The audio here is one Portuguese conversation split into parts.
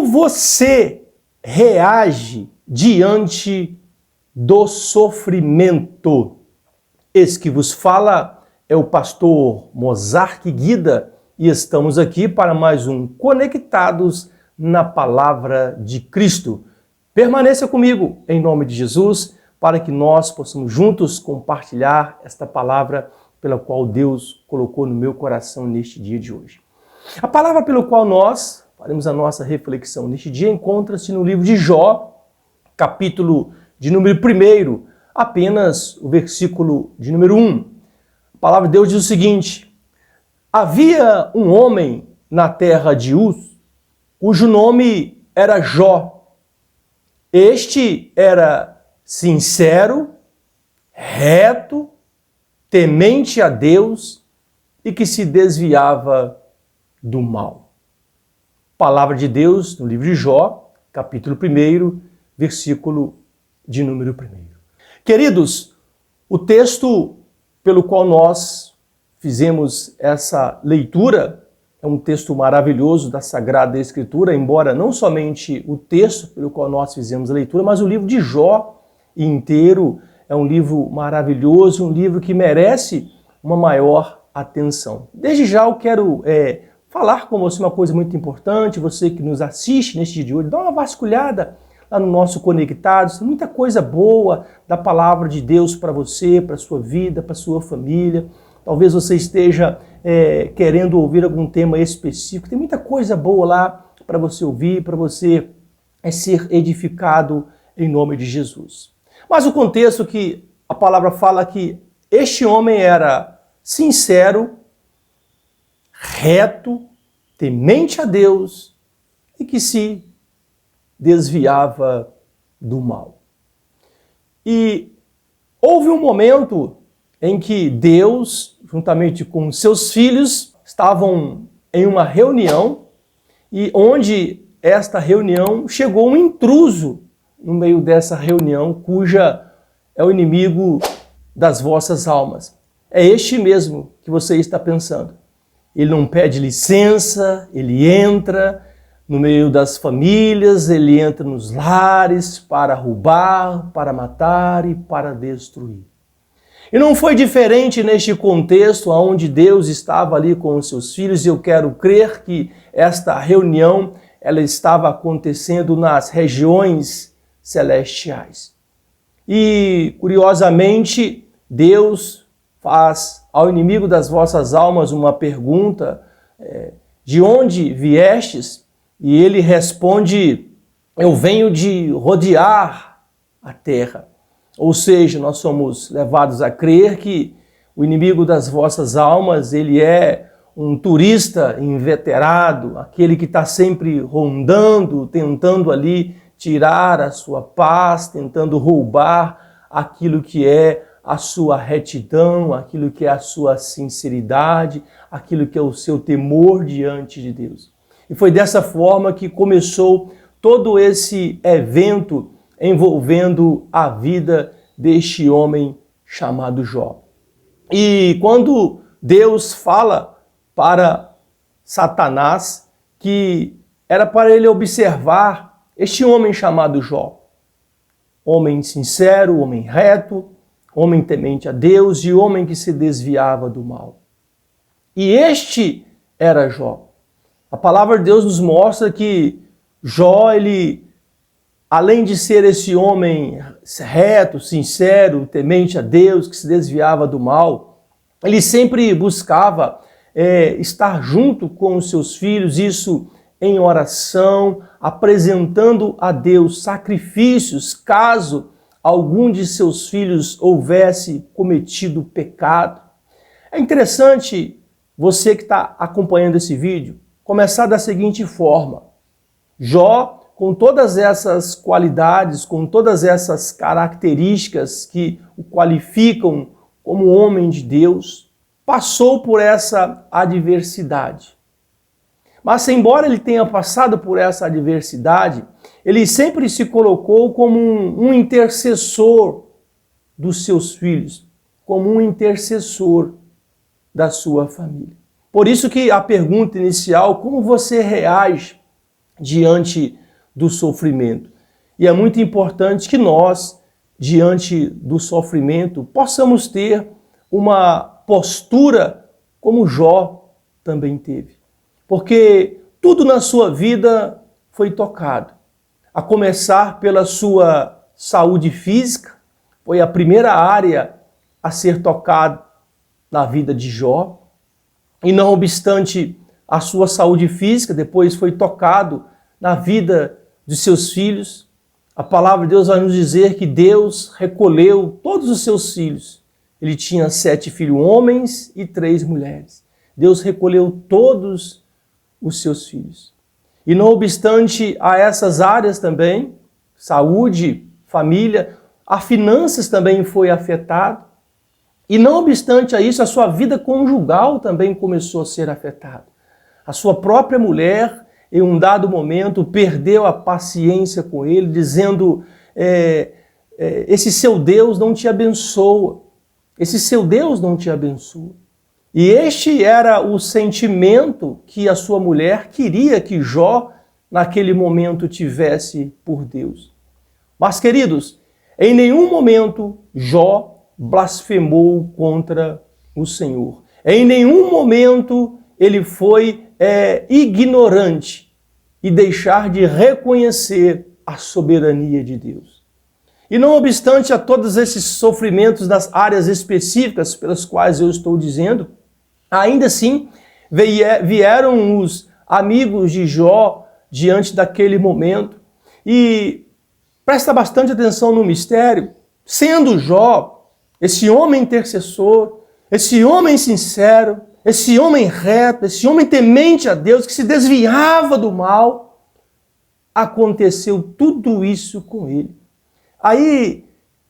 você reage diante do sofrimento? Esse que vos fala é o pastor Mozart Guida e estamos aqui para mais um Conectados na Palavra de Cristo. Permaneça comigo em nome de Jesus para que nós possamos juntos compartilhar esta palavra pela qual Deus colocou no meu coração neste dia de hoje. A palavra pelo qual nós faremos a nossa reflexão neste dia encontra-se no livro de Jó, capítulo de número 1, apenas o versículo de número 1. A palavra de Deus diz o seguinte: havia um homem na terra de Uz, cujo nome era Jó. Este era sincero, reto, temente a Deus e que se desviava do mal. Palavra de Deus no livro de Jó, capítulo 1, versículo de número 1. Queridos, o texto pelo qual nós fizemos essa leitura é um texto maravilhoso da Sagrada Escritura, embora não somente o texto pelo qual nós fizemos a leitura, mas o livro de Jó inteiro é um livro maravilhoso, um livro que merece uma maior atenção. Desde já eu quero falar com você uma coisa muito importante, você que nos assiste neste dia de hoje, dá uma vasculhada lá no nosso Conectados, tem muita coisa boa da palavra de Deus para você, para a sua vida, para a sua família. Talvez você esteja querendo ouvir algum tema específico, tem muita coisa boa lá para você ouvir, para você ser edificado em nome de Jesus. Mas o contexto que a palavra fala que este homem era sincero, reto, temente a Deus e que se desviava do mal. E houve um momento em que Deus, juntamente com seus filhos, estavam em uma reunião e onde esta reunião chegou um intruso no meio dessa reunião, cuja é o inimigo das vossas almas. É este mesmo que você está pensando. Ele não pede licença, ele entra no meio das famílias, ele entra nos lares para roubar, para matar e para destruir. E não foi diferente neste contexto onde Deus estava ali com os seus filhos, e eu quero crer que esta reunião ela estava acontecendo nas regiões celestiais. E, curiosamente, Deus faz ao inimigo das vossas almas uma pergunta, de onde viestes? E ele responde, eu venho de rodear a terra. Ou seja, nós somos levados a crer que o inimigo das vossas almas, ele é um turista inveterado, aquele que está sempre rondando, tentando ali tirar a sua paz, tentando roubar aquilo que é a sua retidão, aquilo que é a sua sinceridade, aquilo que é o seu temor diante de Deus. E foi dessa forma que começou todo esse evento envolvendo a vida deste homem chamado Jó. E quando Deus fala para Satanás que era para ele observar este homem chamado Jó, homem sincero, homem reto, homem temente a Deus e homem que se desviava do mal. E este era Jó. A palavra de Deus nos mostra que Jó, ele, além de ser esse homem reto, sincero, temente a Deus, que se desviava do mal, ele sempre buscava estar junto com os seus filhos, isso em oração, apresentando a Deus sacrifícios, caso algum de seus filhos houvesse cometido pecado. É interessante você que está acompanhando esse vídeo começar da seguinte forma: Jó, com todas essas qualidades, com todas essas características que o qualificam como homem de Deus, passou por essa adversidade. Mas, embora ele tenha passado por essa adversidade, ele sempre se colocou como um intercessor dos seus filhos, como um intercessor da sua família. Por isso que a pergunta inicial, como você reage diante do sofrimento. E é muito importante que nós, diante do sofrimento, possamos ter uma postura como Jó também teve. Porque tudo na sua vida foi tocado. A começar pela sua saúde física, foi a primeira área a ser tocada na vida de Jó. E não obstante a sua saúde física, depois foi tocado na vida de seus filhos. A palavra de Deus vai nos dizer que Deus recolheu todos os seus filhos. Ele tinha 7 filhos homens e 3 mulheres. Deus recolheu todos os seus filhos. E não obstante a essas áreas também, saúde, família, a finanças também foi afetada. E não obstante a isso, a sua vida conjugal também começou a ser afetada. A sua própria mulher, em um dado momento, perdeu a paciência com ele, dizendo, esse seu Deus não te abençoa. Esse seu Deus não te abençoa. E este era o sentimento que a sua mulher queria que Jó, naquele momento, tivesse por Deus. Mas, queridos, em nenhum momento Jó blasfemou contra o Senhor. Em nenhum momento ele foi ignorante e deixar de reconhecer a soberania de Deus. E não obstante a todos esses sofrimentos nas áreas específicas pelas quais eu estou dizendo, ainda assim vieram os amigos de Jó diante daquele momento e presta bastante atenção no mistério, sendo Jó esse homem intercessor, esse homem sincero, esse homem reto, esse homem temente a Deus, que se desviava do mal, aconteceu tudo isso com ele. Aí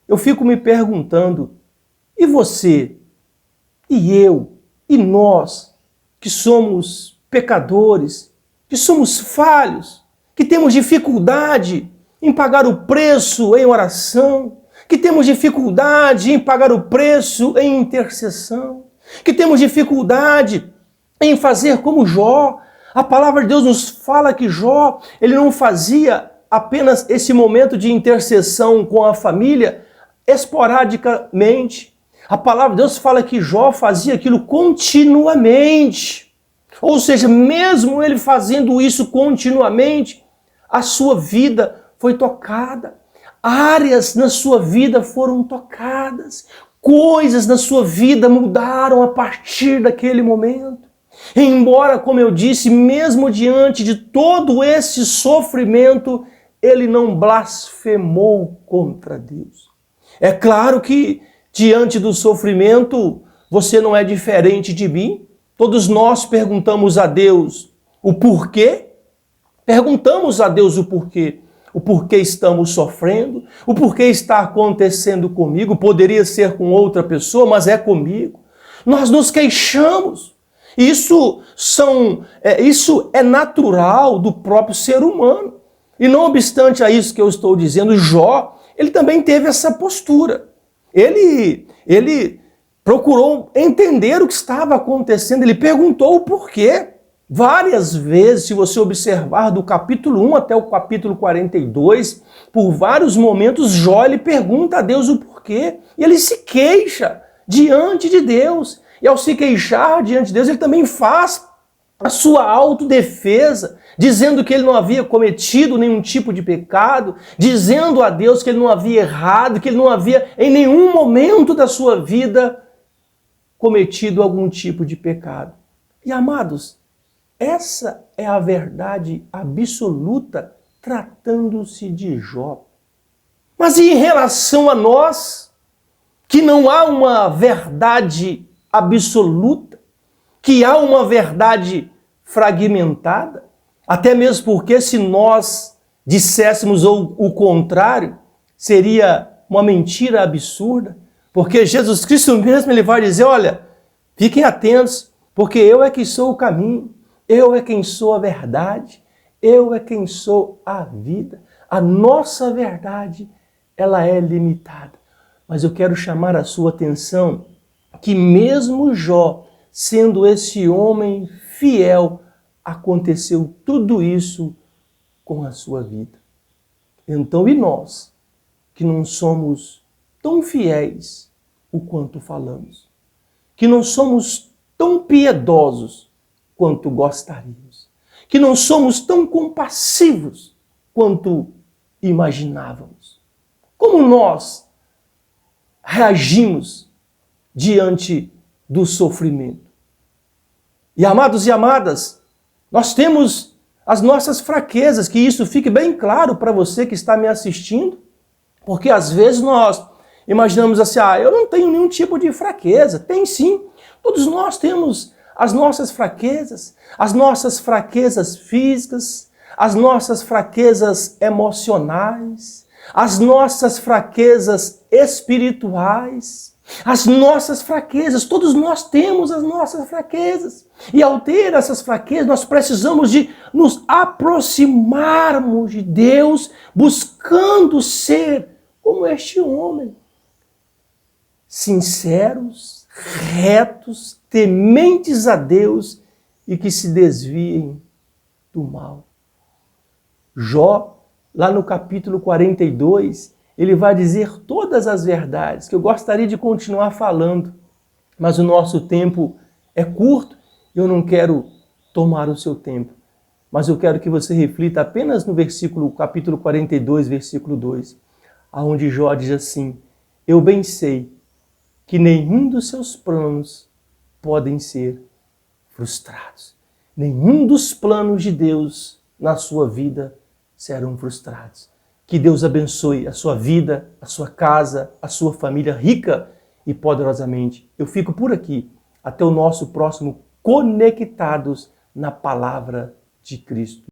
eu fico me perguntando, e você, e eu, e nós, que somos pecadores, que somos falhos, que temos dificuldade em pagar o preço em oração, que temos dificuldade em pagar o preço em intercessão, que temos dificuldade em fazer como Jó. A palavra de Deus nos fala que Jó, ele não fazia apenas esse momento de intercessão com a família esporadicamente. A palavra de Deus fala que Jó fazia aquilo continuamente. Ou seja, mesmo ele fazendo isso continuamente, a sua vida foi tocada. Áreas na sua vida foram tocadas. Coisas na sua vida mudaram a partir daquele momento. Embora, como eu disse, mesmo diante de todo esse sofrimento, ele não blasfemou contra Deus. É claro que diante do sofrimento, você não é diferente de mim. Todos nós perguntamos a Deus o porquê. Perguntamos a Deus o porquê. O porquê estamos sofrendo, o porquê está acontecendo comigo, poderia ser com outra pessoa, mas é comigo. Nós nos queixamos. Isso é natural do próprio ser humano. E não obstante a isso que eu estou dizendo, Jó, ele também teve essa postura. Ele procurou entender o que estava acontecendo, ele perguntou o porquê. Várias vezes, se você observar do capítulo 1 até o capítulo 42, por vários momentos, Jó ele pergunta a Deus o porquê. E ele se queixa diante de Deus. E ao se queixar diante de Deus, ele também faz a sua autodefesa, dizendo que ele não havia cometido nenhum tipo de pecado, dizendo a Deus que ele não havia errado, que ele não havia em nenhum momento da sua vida cometido algum tipo de pecado. E amados, essa é a verdade absoluta tratando-se de Jó. Mas e em relação a nós, que não há uma verdade absoluta, que há uma verdade fragmentada? Até mesmo porque se nós disséssemos o contrário, seria uma mentira absurda. Porque Jesus Cristo mesmo ele vai dizer, olha, fiquem atentos, porque eu é que sou o caminho. Eu é quem sou a verdade, eu é quem sou a vida. A nossa verdade, ela é limitada. Mas eu quero chamar a sua atenção que mesmo Jó, sendo esse homem fiel, aconteceu tudo isso com a sua vida. Então, e nós, que não somos tão fiéis o quanto falamos, que não somos tão piedosos quanto gostaríamos, que não somos tão compassivos quanto imaginávamos. Como nós reagimos diante do sofrimento? E amados e amadas, nós temos as nossas fraquezas, que isso fique bem claro para você que está me assistindo, porque às vezes nós imaginamos assim, eu não tenho nenhum tipo de fraqueza. Tem sim, todos nós temos as nossas fraquezas físicas, as nossas fraquezas emocionais, as nossas fraquezas espirituais, as nossas fraquezas. Todos nós temos as nossas fraquezas. E ao ter essas fraquezas, nós precisamos de nos aproximarmos de Deus, buscando ser como este homem. Sinceros, retos, tementes a Deus e que se desviem do mal. Jó, lá no capítulo 42, ele vai dizer todas as verdades, que eu gostaria de continuar falando, mas o nosso tempo é curto e eu não quero tomar o seu tempo. Mas eu quero que você reflita apenas no capítulo 42, versículo 2, aonde Jó diz assim: eu bem sei que nenhum dos seus planos podem ser frustrados. Nenhum dos planos de Deus na sua vida serão frustrados. Que Deus abençoe a sua vida, a sua casa, a sua família rica e poderosamente. Eu fico por aqui. Até o nosso próximo Conectados na Palavra de Cristo.